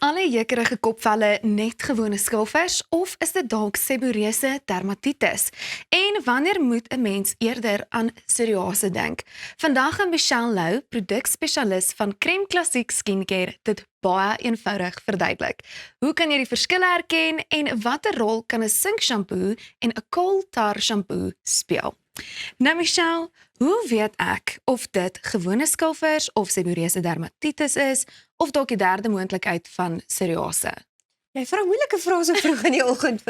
alle jeukerige kopvelle net gewone skilvers of is dit dalk seborreuse dermatitis? En wanneer moet 'n mens eerder aan psoriase dink? Vandag gaan Michelle Lou, produkspesialis van Crème Classique Skincare, dit baie eenvoudig verduidelik. Hoe kan jy die verskille herken en watter rol kan 'n sink shampoo en 'n coal tar shampoo speel? Nou Michelle, hoe weet ek of dit gewone skilvers of seborreuse dermatitis is of dalk die derde moontlikheid van psoriase? Jy vra moeilike vrae so vroeg in die oggend.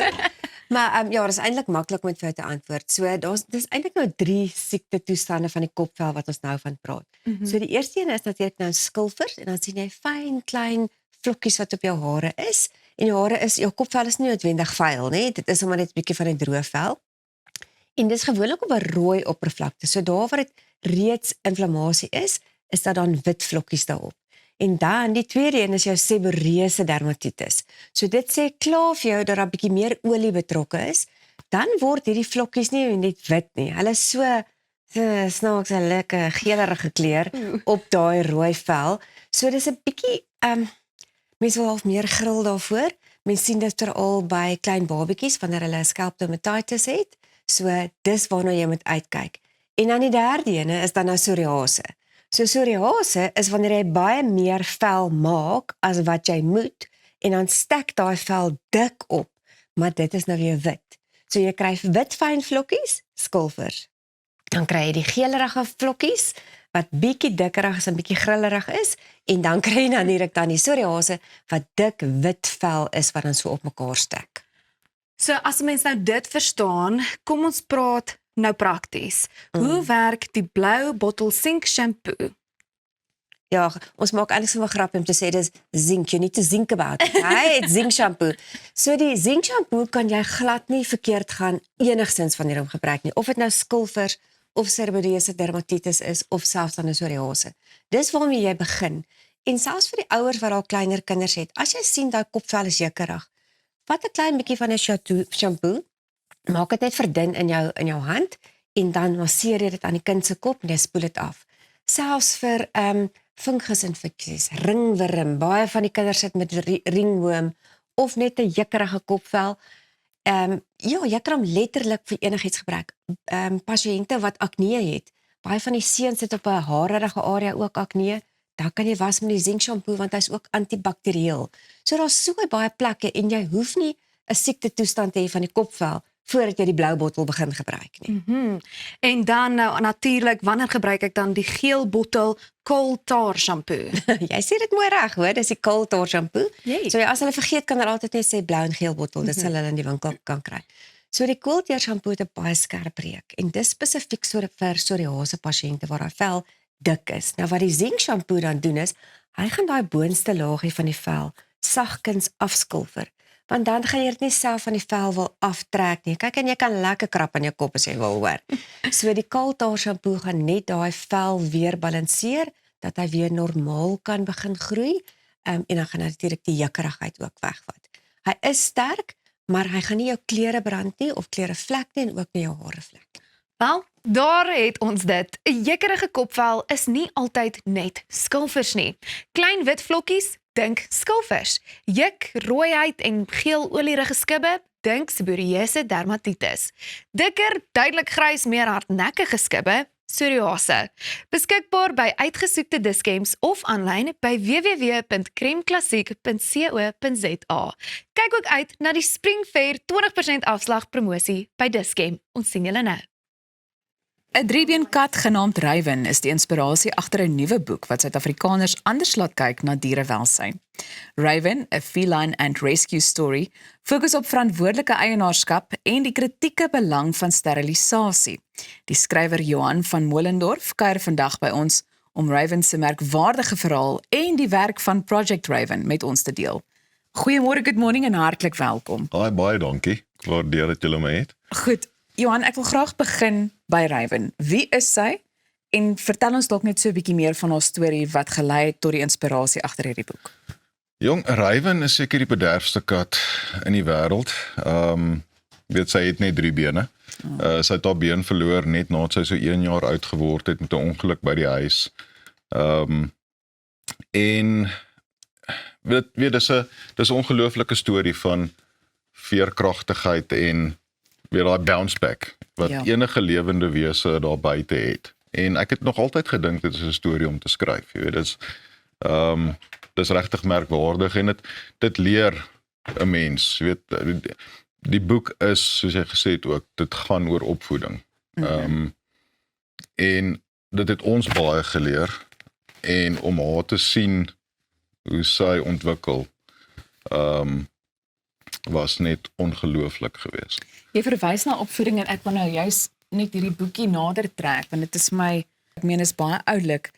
Maar ja, dis eintlik maklik om dit vir jou te antwoord. So dis eintlik nou 3 siektetoestande van die kopvel wat ons nou van praat. So die eerste een is natuurlik nou skilvers en dan sien jy fyn klein vlokkies wat op jou hare is. En jou kopvel is nie noodwendig vuil nie. Dit is sommer net 'n bietjie van 'n droë vel. En dis gewoonlik op 'n rooi oppervlakte. So daar waar dit reeds inflammasie is daar dan wit vlokkies daarop. En dan die tweede een is jou seborreuse dermatitis. So dit sê klaar vir jou dat daar 'n bietjie meer olie betrokke is, dan word hierdie vlokkies nie net wit nie. Hulle is so snaaks 'n lekker geelerige kleur op daai rooi vel. So dis 'n bietjie mense wil half meer gril daarvoor. Mense sien dit veral by klein babatjies wanneer hulle 'n scalp-dermatitis het. So dis waarna jy moet uitkyk. En dan die derde ene is dan nou psoriase. So psoriase is wanneer jy baie meer vel maak as wat jy moet en dan stek daai vel dik op, maar dit is nou weer wit. So jy kry wit fyn vlokkies, skilvers. Dan kry jy die geelerige vlokkies wat bietjie dikkerig is en bietjie grillerig is en dan kry jy natuurlik dan die psoriase wat dik wit vel is wat dan so op mekaar stek. So as mens nou dit verstaan, kom ons praat nou prakties. Hoe werk die blou bottel sink shampoo? Ja, ons maak eintlik so 'n grap om te sê dis zinc, you need to think about it. Right, zinc shampoo. So die zinc shampoo kan jy glad nie verkeerd gaan enigstens wanneer jy hom gebruik nie. Of dit nou skilvers of seborreuse dermatitis is of selfs dan 'n psoriase. Dis waarmee jy begin. En selfs vir die ouers wat al kleiner kinders het, as jy sien daai kopvel is jeukerig, vat 'n klein bietjie van 'n shampoo, maak dit net verdun in jou hand en dan masseer jy dit aan die kind se kop en jy spoel dit af. Selfs vir fungusinfeksies, ringworm, baie van die kinders sit met ringworm of net 'n jeukerige kopvel. Ja, jy kan hom letterlik vir enigiets gebruik. Pasiënte wat akne het, baie van die seuns het op 'n haarige area ook akne. Dan kan jy was met die zinc shampoo want hy's ook antibakterieel. So daar's so baie plekke en jy hoef nie 'n siektetoestand te hê van die kopvel voordat jy die blou bottel begin gebruik nie. En dan nou natuurlik, wanneer gebruik ek dan die geel bottel coal tar shampoo? Jy sê dit mooi reg, hoor, dis die coal tar shampoo. Jee. So as hulle vergeet kan hulle altyd net sê blou en geel bottel, dit sal hulle in die winkel kan kry. So die coal tar shampoo het 'n baie skerp reuk en dis spesifiek vir psoriase pasiënte waar daai vel dik is. Nou wat die zinc shampoo dan doen is, hy gaan daai boonste laagie van die vel sagkens afskilfer. Want dan gaan jy dit nie self van die vel wil aftrek nie. Kyk, en jy kan lekker krap aan jou kop as jy wil, hoor. So die coal tar shampoo gaan net daai vel weer balanseer, dat hy weer normaal kan begin groei, en dan gaan natuurlik die jeukerigheid ook wegvat. Hy is sterk, maar hy gaan nie jou klere brand nie, of klere vlek nie, en ook nie jou hare vlek nie. Wel, daar het ons dit. 'n Jeukerige kopvel is nie altyd net skilvers nie. Klein wit vlokkies, dink skilvers. Juk, rooiheid en geel olierige skibbe, dink seborreuse dermatitis. Dikker, duidelik grys, meer hardnekkige skibbe, psoriase. Beskikbaar by uitgesoekte diskems of aanlyn by www.cremeclassique.co.za. Kyk ook uit na die Spring Fair 20% afslag promosie by Diskem. Ons sien julle nou. 'n driebeen kat genaamd Raven is die inspirasie agter 'n nuwe boek wat Suid-Afrikaners anders laat kyk na dierewelsyn. Raven, 'n feline and rescue story, fokus op verantwoordelike eienaarskap en die kritieke belang van sterilisasie. Die skrywer Johan van Moellendorff kuier vandag by ons om Raven se merkwaardige verhaal en die werk van Project Raven met ons te deel. Goeiemôre, good morning en hartlik welkom. Baie dankie. Ek waardeer dat julle my het. Goed, Johan, ek wil graag begin by Raven. Wie is sy? En vertel ons dalk net so 'n bietjie meer van haar storie wat gelei het tot die inspirasie agter hierdie boek. Jong, Raven is seker die bederfste kat in die wêreld. Weet sy het net 3 bene. Sy het haar been verloor net nadat sy so 1 jaar oud geword het met 'n ongeluk by die huis. En weet dis 'n ongelooflike storie van veerkragtigheid en weer daai bounce back wat enige lewende wese daar buite het. En ek het nog altyd gedink dit is 'n storie om te skryf. Jy weet, dis regtig merkwaardig en dit leer 'n mens. Jy weet, die boek is, soos jy gesê het ook, dit gaan oor opvoeding. En dit het ons baie geleer en om haar te sien hoe sy ontwikkel was net ongelooflik geweest. Jy verwys na opvoeding en ek wil nou juist net hierdie boekie nader trek want dit is my, ek meen is baie oulik.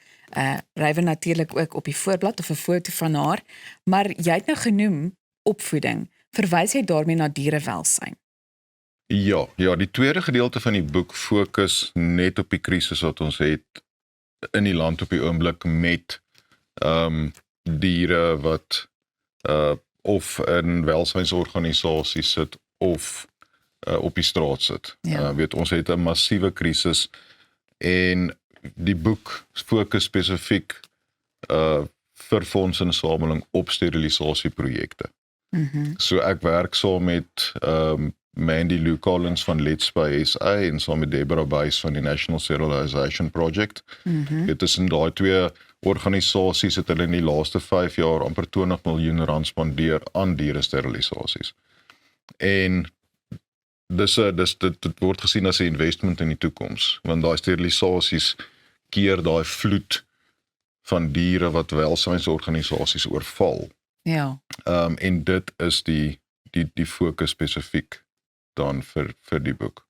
Ryven natuurlik ook op die voorblad of 'n foto van haar, maar jy het nou genoem opvoeding. Verwys jy daarmee na dierewelsyn? Ja, die tweede gedeelte van die boek fokus net op die krisis wat ons het in die land op die oomblik met diere wat of in welsynsorganisasies sit of op die straat sit. Weet ons het 'n massiewe krisis en die boek fokus spesifiek vir fondsinsameling op sterilisasieprojekte. So ek werk saam met Mandy Lou Collins van Let's Spy SA en saam met Deborah Buys van die National Sterilization Project. Dit is in daai twee organisasies het hulle in die laaste 5 jaar amper 20 miljoen rand spandeer aan dieresterilisaties. En dit word gesien as 'n investment in die toekoms, want daai sterilisasies keer daai vloed van diere wat welsynsorganisasies oorval. Ja. En dit is die fokus spesifiek dan vir die boek.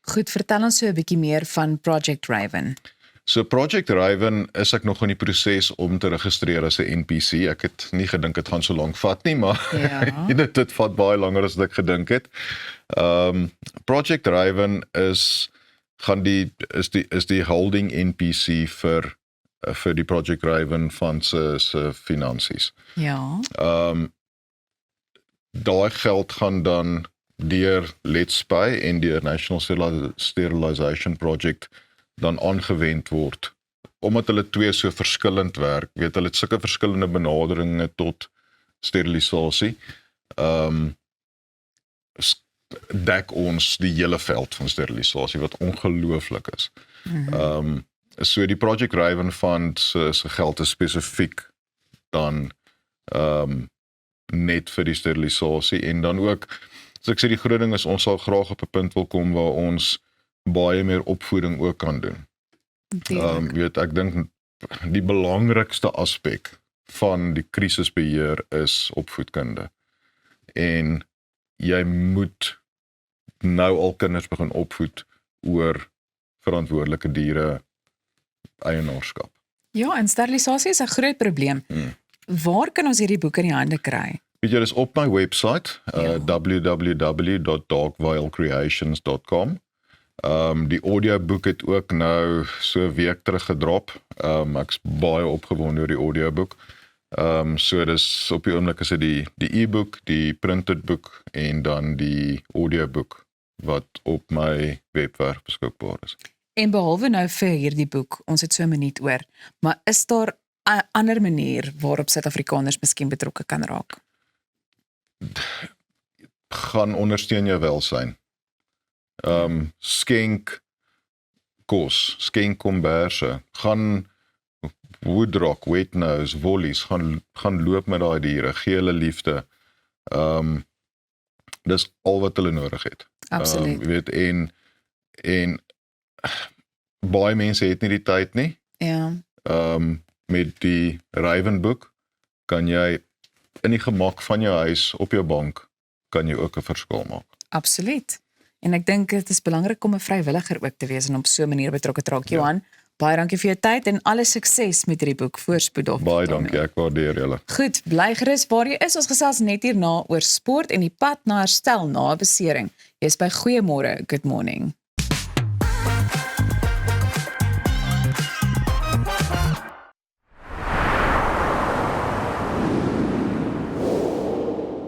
Goed, vertel ons so 'n bietjie meer van Project Raven. So Project Raven is ek nog in die proses om te registreer as 'n NPC. Ek het nie gedink dit gaan so lank vat nie, maar dit vat baie langer as ek gedink het. Project Raven is die holding NPC vir die Project Raven van se finansies. Ja. Daai geld gaan dan deur Let's Spy en deur National Sterilization Project dan aangewend word. Omdat hulle twee so verskillend werk, weet hulle het sulke verskillende benaderinge tot sterilisasie, dek ons die hele veld van sterilisasie wat ongelooflik is. So die Project Raven Fund se geld is spesifiek dan net vir die sterilisasie en dan ook, so ek sê die groot ding is ons sal graag op 'n punt wil kom waar ons baie meer opvoeding ook kan doen. Weet ek dink die belangrikste aspek van die krisisbeheer is opvoedkunde. En jy moet nou al kinders begin opvoed oor verantwoordelike diere eienaarskap. Ja, en sterilisasie is 'n groot probleem. Waar kan ons hierdie boek in die hande kry? Weet jy, dis op my website, www.darkvilecreations.com. Die audioboek het ook nou so 'n week terug gedrop. Ek's baie opgewonde oor die audioboek. So dis op die oomblik is dit die e-book, die printed boek en dan die audioboek wat op my webwerf beskikbaar is. En behalwe nou vir hierdie boek, ons het so 'n minuut oor, maar is daar 'n ander manier waarop Suid-Afrikaners miskien betrokke kan raak? Gaan ondersteun jou welsyn. Skenk kos, skenk komberse, gaan woodrock, wet nose, wollies, gaan loop met daai diere, gee hulle liefde. Dis al wat hulle nodig het. Absoluut. Weet en baie mense het nie die tyd nie. Ja. Met die Ravenboek kan jy in die gemak van jou huis op jou bank kan jy ook 'n verskil maak. Absoluut. En ek dink dit is belangrik om 'n vrywilliger ook te wees en op so 'n manier betrokke te raak. Johan, baie dankie vir jou tyd en alle sukses met hierdie boek. Voorspoed daarvoor. Baie dankie, ek waardeer julle. Goed, bly gerus waar jy is. Ons gesels net hierna oor sport en die pad na herstel na 'n besering. Jy's by Goeiemôre, good morning.